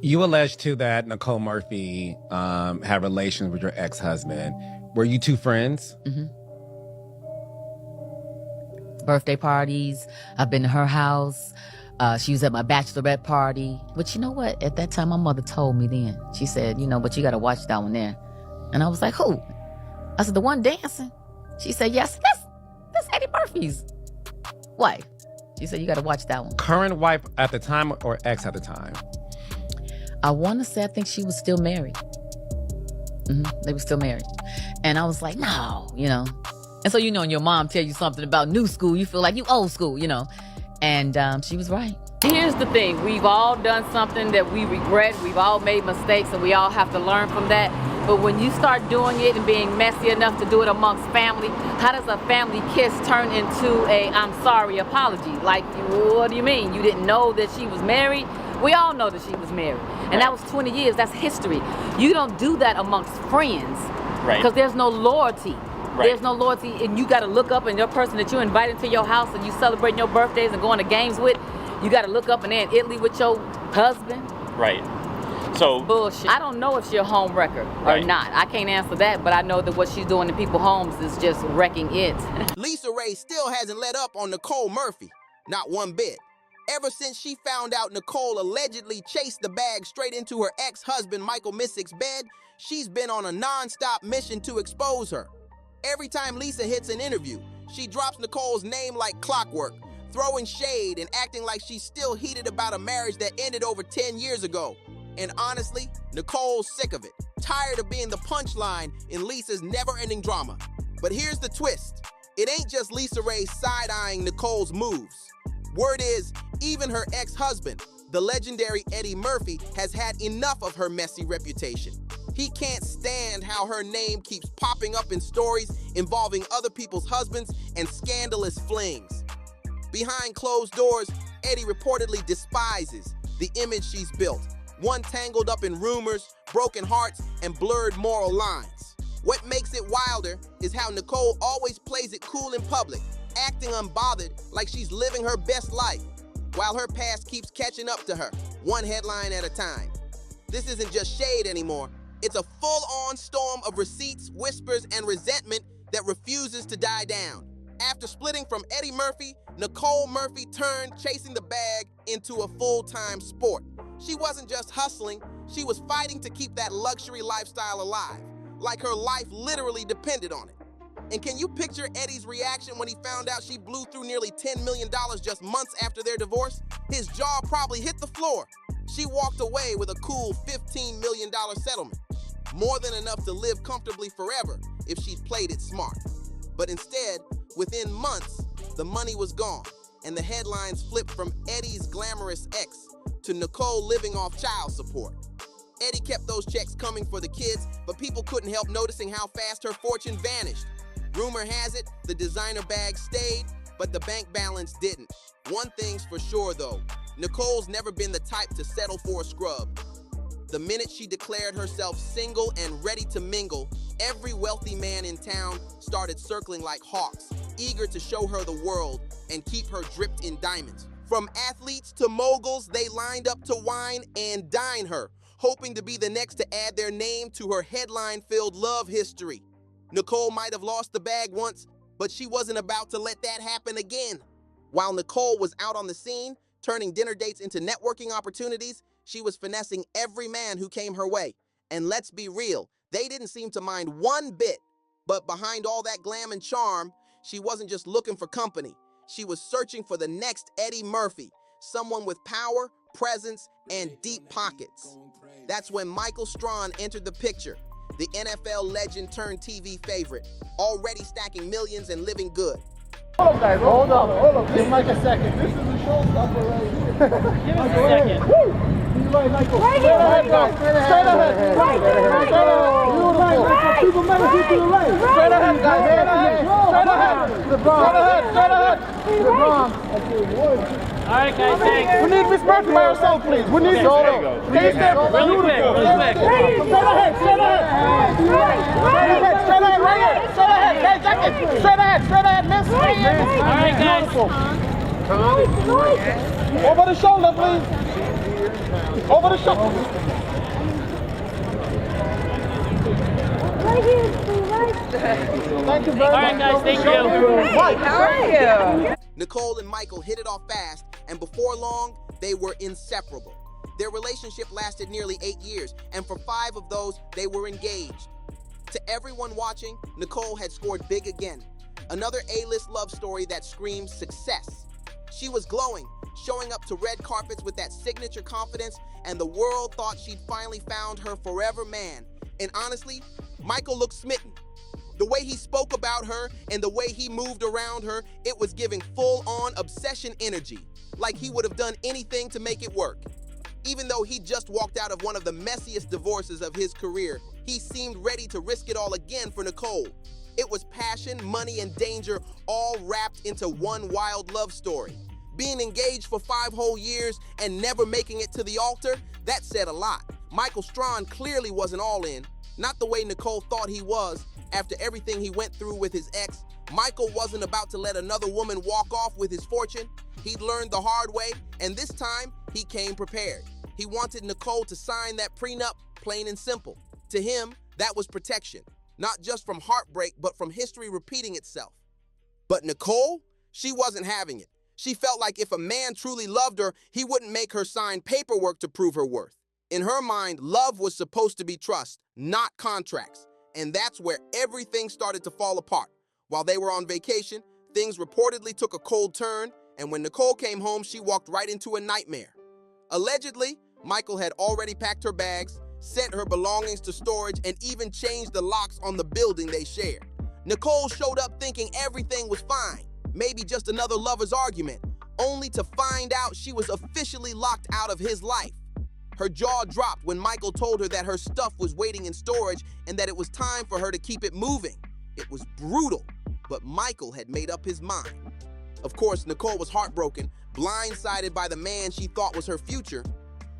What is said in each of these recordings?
You allege too that Nicole Murphy had relations with your ex-husband. Were you two friends? Mm-hmm. Birthday parties. I've been to her house. She was at my bachelorette party. But you know what? At that time, my mother told me then. She said, you know, but you got to watch that one there. And I was like, who? I said, the one dancing? She said, yes, that's Eddie Murphy's wife. She said, you got to watch that one. Current wife at the time or ex at the time? I want to say, I think she was still married. They were still married. And I was like, no, you know. And so, you know, when your mom tell you something about new school, you feel like you old school, you know. And she was right. Here's the thing. We've all done something that we regret. We've all made mistakes, and we all have to learn from that. But when you start doing it and being messy enough to do it amongst family, how does a family kiss turn into a I'm sorry apology? Like, what do you mean? You didn't know that she was married? We all know that she was married. And that was 20 years. That's history. You don't do that amongst friends. Right. Because there's no loyalty. Right. There's no loyalty, and you got to look up, and your person that you invited to your house and you celebrating your birthdays and going to games with, you got to look up and they're in Italy with your husband. Right. So bullshit. I don't know if she's a home wrecker or not. I can't answer that, but I know that what she's doing in people's homes is just wrecking it. Lisa Ray still hasn't let up on Nicole Murphy, not one bit. Ever since she found out Nicole allegedly chased the bag straight into her ex-husband Michael Missick's bed, she's been on a non-stop mission to expose her. Every time Lisa hits an interview, she drops Nicole's name like clockwork, throwing shade and acting like she's still heated about a marriage that ended over 10 years ago. And honestly, Nicole's sick of it, tired of being the punchline in Lisa's never-ending drama. But here's the twist. It ain't just Lisa Ray side-eyeing Nicole's moves. Word is, even her ex-husband, the legendary Eddie Murphy, has had enough of her messy reputation. He can't stand how her name keeps popping up in stories involving other people's husbands and scandalous flings. Behind closed doors, Eddie reportedly despises the image she's built, one tangled up in rumors, broken hearts, and blurred moral lines. What makes it wilder is how Nicole always plays it cool in public, acting unbothered like she's living her best life, while her past keeps catching up to her, one headline at a time. This isn't just shade anymore. It's a full-on storm of receipts, whispers, and resentment that refuses to die down. After splitting from Eddie Murphy, Nicole Murphy turned chasing the bag into a full-time sport. She wasn't just hustling, she was fighting to keep that luxury lifestyle alive, like her life literally depended on it. And can you picture Eddie's reaction when he found out she blew through nearly $10 million just months after their divorce? His jaw probably hit the floor. She walked away with a cool $15 million settlement. More than enough to live comfortably forever if she'd played it smart. But instead, within months, the money was gone, and the headlines flipped from Eddie's glamorous ex to Nicole living off child support. Eddie kept those checks coming for the kids, but people couldn't help noticing how fast her fortune vanished. Rumor has it, the designer bag stayed, but the bank balance didn't. One thing's for sure though, Nicole's never been the type to settle for a scrub. The minute she declared herself single and ready to mingle, every wealthy man in town started circling like hawks, eager to show her the world and keep her dripped in diamonds. From athletes to moguls, they lined up to wine and dine her, hoping to be the next to add their name to her headline-filled love history. Nicole might have lost the bag once, but she wasn't about to let that happen again. While Nicole was out on the scene, turning dinner dates into networking opportunities, she was finessing every man who came her way. And let's be real, they didn't seem to mind one bit. But behind all that glam and charm, she wasn't just looking for company. She was searching for the next Eddie Murphy, someone with power, presence, and deep pockets. That's when Michael Strawn entered the picture, the NFL legend turned TV favorite, already stacking millions and living good. Hold on, guys. Hold on. Give Mike a second. This is the showstopper right here. Give us a second. Woo! He's right, Michael. Straight ahead, guys. Straight ahead. Right. Beautiful. People better get to the right. Straight ahead, guys. Straight ahead. Straight ahead. LeBron. all right, guys, thanks. We need Miss Murphy by herself, please. We need solo. Can you stand for Really quick. Straight ahead. Straight ahead, right here. Straight ahead. Hey, jacket. Straight ahead, miss. All right, guys. Beautiful. Over the shoulder, please. Over the shoulder. Thank you very much. All right, guys, thank you. Mike, How are you? Nicole and Michael hit it off fast, and before long, they were inseparable. Their relationship lasted nearly 8 years, and for 5 of those, they were engaged. To everyone watching, Nicole had scored big again. Another A-list love story that screams success. She was glowing, showing up to red carpets with that signature confidence, and the world thought she'd finally found her forever man. And honestly, Michael looked smitten. The way he spoke about her and the way he moved around her, it was giving full-on obsession energy, like he would have done anything to make it work. Even though he just walked out of one of the messiest divorces of his career, he seemed ready to risk it all again for Nicole. It was passion, money, and danger all wrapped into one wild love story. Being engaged for 5 whole years and never making it to the altar, that said a lot. Michael Strawn clearly wasn't all in, not the way Nicole thought he was. After everything he went through with his ex, Michael wasn't about to let another woman walk off with his fortune. He'd learned the hard way, and this time, he came prepared. He wanted Nicole to sign that prenup, plain and simple. To him, that was protection, not just from heartbreak, but from history repeating itself. But Nicole, she wasn't having it. She felt like if a man truly loved her, he wouldn't make her sign paperwork to prove her worth. In her mind, love was supposed to be trust, not contracts. And that's where everything started to fall apart. While they were on vacation, things reportedly took a cold turn, and when Nicole came home, she walked right into a nightmare. Allegedly, Michael had already packed her bags, sent her belongings to storage, and even changed the locks on the building they shared. Nicole showed up thinking everything was fine, maybe just another lover's argument, only to find out she was officially locked out of his life. Her jaw dropped when Michael told her that her stuff was waiting in storage and that it was time for her to keep it moving. It was brutal, but Michael had made up his mind. Of course, Nicole was heartbroken, blindsided by the man she thought was her future.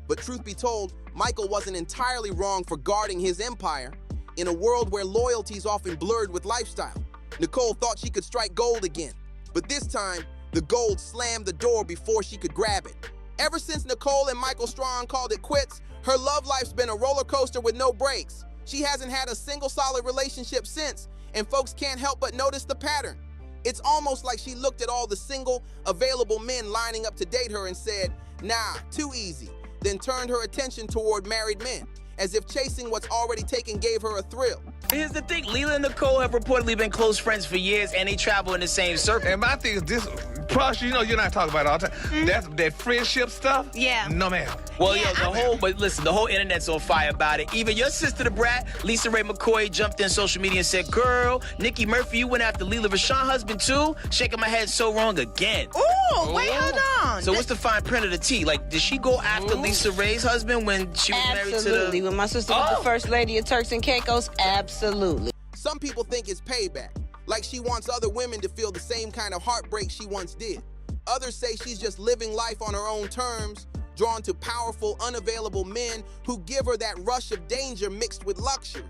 But truth be told, Michael wasn't entirely wrong for guarding his empire. In a world where loyalty's often blurred with lifestyle, Nicole thought she could strike gold again. But this time, the gold slammed the door before she could grab it. Ever since Nicole and Michael Strawn called it quits, her love life's been a roller coaster with no brakes. She hasn't had a single solid relationship since, and folks can't help but notice the pattern. It's almost like she looked at all the single, available men lining up to date her and said, nah, too easy, then turned her attention toward married men, as if chasing what's already taken gave her a thrill. Here's the thing, Leela and Nicole have reportedly been close friends for years, and they travel in the same circle. And my thing is this, plus, you know, you're not talking about it all the time. That's that friendship stuff. Yeah. No, ma'am. Well, but listen, the whole internet's on fire about it. Even your sister, the brat, Lisa Ray McCoy, jumped in social media and said, girl, Nikki Murphy, you went after Leela Rashawn's husband too? Shaking my head so wrong again. Ooh, wait, hold on. So what's the fine print of the tea? Like, did she go after Lisa Ray's husband when she was married to the... Absolutely. When my sister was the first lady of Turks and Caicos, absolutely. Some people think it's payback, like she wants other women to feel the same kind of heartbreak she once did. Others say she's just living life on her own terms, drawn to powerful, unavailable men who give her that rush of danger mixed with luxury.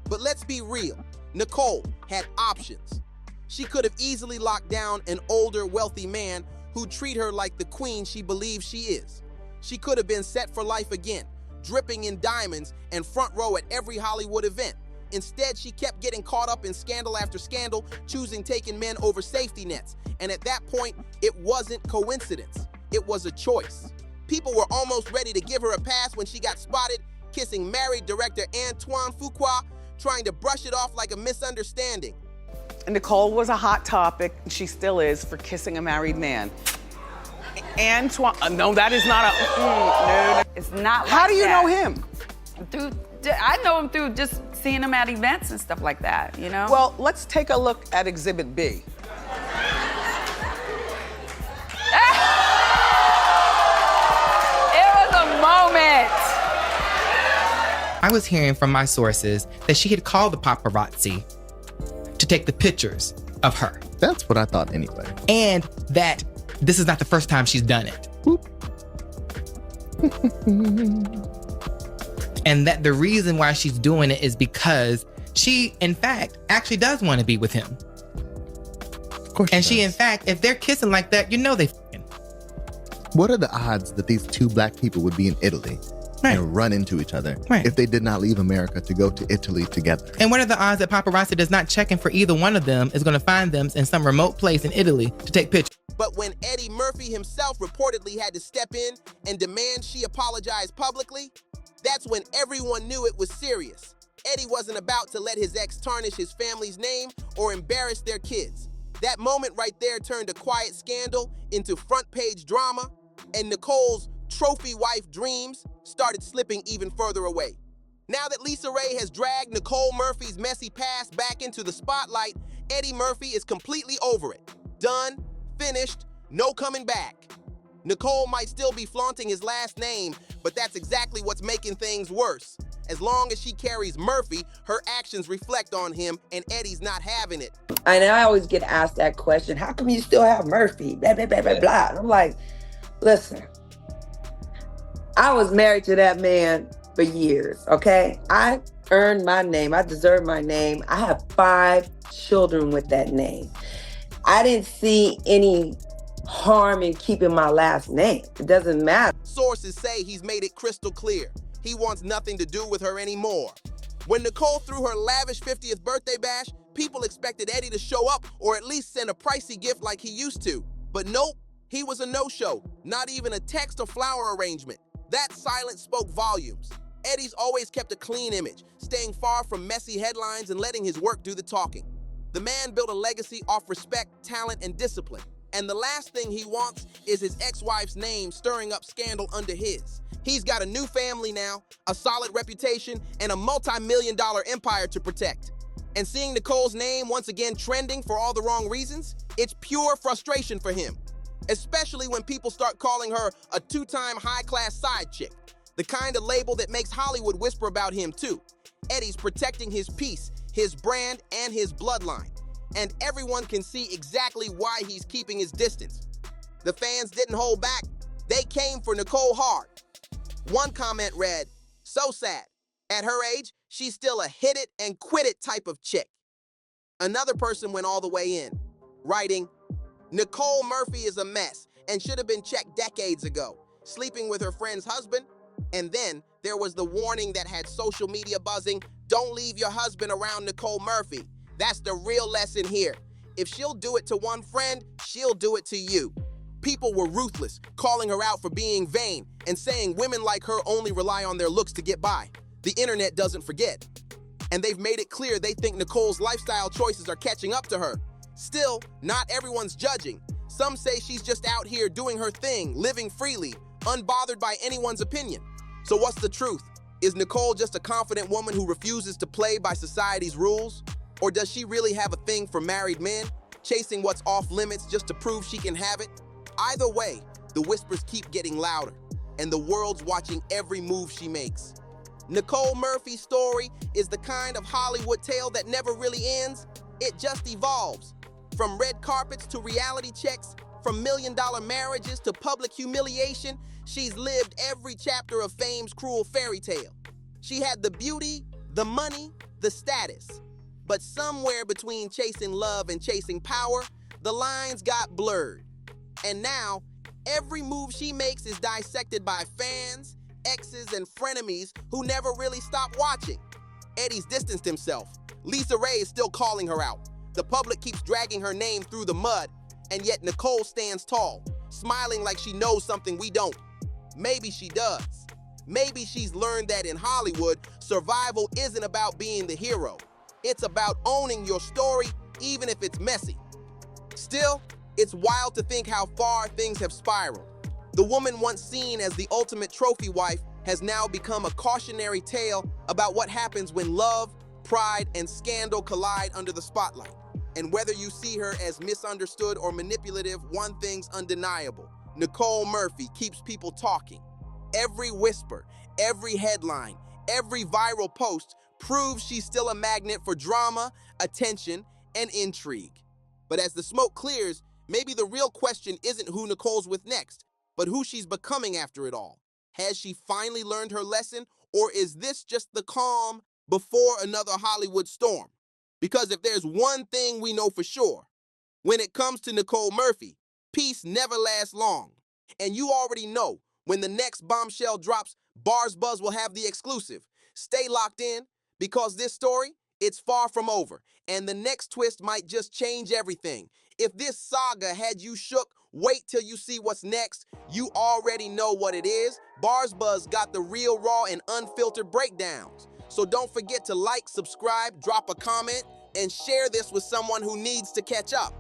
But let's be real, Nicole had options. She could have easily locked down an older, wealthy man who'd treat her like the queen she believes she is. She could have been set for life again, dripping in diamonds and front row at every Hollywood event. Instead, she kept getting caught up in scandal after scandal, choosing taking men over safety nets. And at that point, it wasn't coincidence. It was a choice. People were almost ready to give her a pass when she got spotted kissing married director Antoine Fuqua, trying to brush it off like a misunderstanding. Nicole was a hot topic, she still is, for kissing a married man. Antoine, no, that is not a, no. It's not like How do you that. know him? I know him through just seeing him at events and stuff like that, you know? Well, let's take a look at Exhibit B. It was a moment. I was hearing from my sources that she had called the paparazzi to take the pictures of her. That's what I thought anyway. And that this is not the first time she's done it. And that the reason why she's doing it is because she, in fact, actually does want to be with him. Of course. And she, in fact, if they're kissing like that, you know they f***ing. What are the odds that these two black people would be in Italy and run into each other if they did not leave America to go to Italy together. And what are the odds that paparazzi does not checking for either one of them is going to find them in some remote place in Italy to take pictures? But when Eddie Murphy himself reportedly had to step in and demand she apologize publicly, that's when everyone knew it was serious. Eddie wasn't about to let his ex tarnish his family's name or embarrass their kids. That moment right there turned a quiet scandal into front-page drama, and Nicole's trophy wife dreams started slipping even further away. Now that Lisa Ray has dragged Nicole Murphy's messy past back into the spotlight, Eddie Murphy is completely over it. Done, finished, no coming back. Nicole might still be flaunting his last name, but that's exactly what's making things worse. As long as she carries Murphy, her actions reflect on him, and Eddie's not having it. And I always get asked that question, how come you still have Murphy? Blah, blah, blah, blah, blah. And I'm like, listen, I was married to that man for years, okay? I earned my name. I deserve my name. I have 5 children with that name. I didn't see any harm in keeping my last name. It doesn't matter. Sources say he's made it crystal clear. He wants nothing to do with her anymore. When Nicole threw her lavish 50th birthday bash, people expected Eddie to show up or at least send a pricey gift like he used to. But nope, he was a no-show, not even a text or flower arrangement. That silence spoke volumes. Eddie's always kept a clean image, staying far from messy headlines and letting his work do the talking. The man built a legacy off respect, talent, and discipline. And the last thing he wants is his ex-wife's name stirring up scandal under his. He's got a new family now, a solid reputation, and a multi-million-dollar empire to protect. And seeing Nicole's name once again trending for all the wrong reasons, it's pure frustration for him. Especially when people start calling her a 2-time high-class side chick, the kind of label that makes Hollywood whisper about him too. Eddie's protecting his peace, his brand, and his bloodline. And everyone can see exactly why he's keeping his distance. The fans didn't hold back. They came for Nicole hard. One comment read, "So sad. At her age, she's still a hit it and quit it type of chick." Another person went all the way in, writing, "Nicole Murphy is a mess and should have been checked decades ago, sleeping with her friend's husband." And then there was the warning that had social media buzzing, "Don't leave your husband around Nicole Murphy. That's the real lesson here. If she'll do it to one friend, she'll do it to you." People were ruthless, calling her out for being vain and saying women like her only rely on their looks to get by. The internet doesn't forget. And they've made it clear they think Nicole's lifestyle choices are catching up to her. Still, not everyone's judging. Some say she's just out here doing her thing, living freely, unbothered by anyone's opinion. So what's the truth? Is Nicole just a confident woman who refuses to play by society's rules? Or does she really have a thing for married men, chasing what's off limits just to prove she can have it? Either way, the whispers keep getting louder, and the world's watching every move she makes. Nicole Murphy's story is the kind of Hollywood tale that never really ends. It just evolves. From red carpets to reality checks, from million-dollar marriages to public humiliation, she's lived every chapter of fame's cruel fairy tale. She had the beauty, the money, the status. But somewhere between chasing love and chasing power, the lines got blurred. And now, every move she makes is dissected by fans, exes, and frenemies who never really stop watching. Eddie's distanced himself. Lisa Ray is still calling her out. The public keeps dragging her name through the mud, and yet Nicole stands tall, smiling like she knows something we don't. Maybe she does. Maybe she's learned that in Hollywood, survival isn't about being the hero. It's about owning your story, even if it's messy. Still, it's wild to think how far things have spiraled. The woman once seen as the ultimate trophy wife has now become a cautionary tale about what happens when love, pride, and scandal collide under the spotlight. And whether you see her as misunderstood or manipulative, one thing's undeniable. Nicole Murphy keeps people talking. Every whisper, every headline, every viral post proves she's still a magnet for drama, attention, and intrigue. But as the smoke clears, maybe the real question isn't who Nicole's with next, but who she's becoming after it all. Has she finally learned her lesson, or is this just the calm before another Hollywood storm? Because if there's one thing we know for sure, when it comes to Nicole Murphy, peace never lasts long. And you already know, when the next bombshell drops, BarzBuzz will have the exclusive. Stay locked in, because this story, it's far from over, and the next twist might just change everything. If this saga had you shook, wait till you see what's next. You already know what it is. BarzBuzz got the real, raw, and unfiltered breakdowns. So don't forget to like, subscribe, drop a comment, and share this with someone who needs to catch up.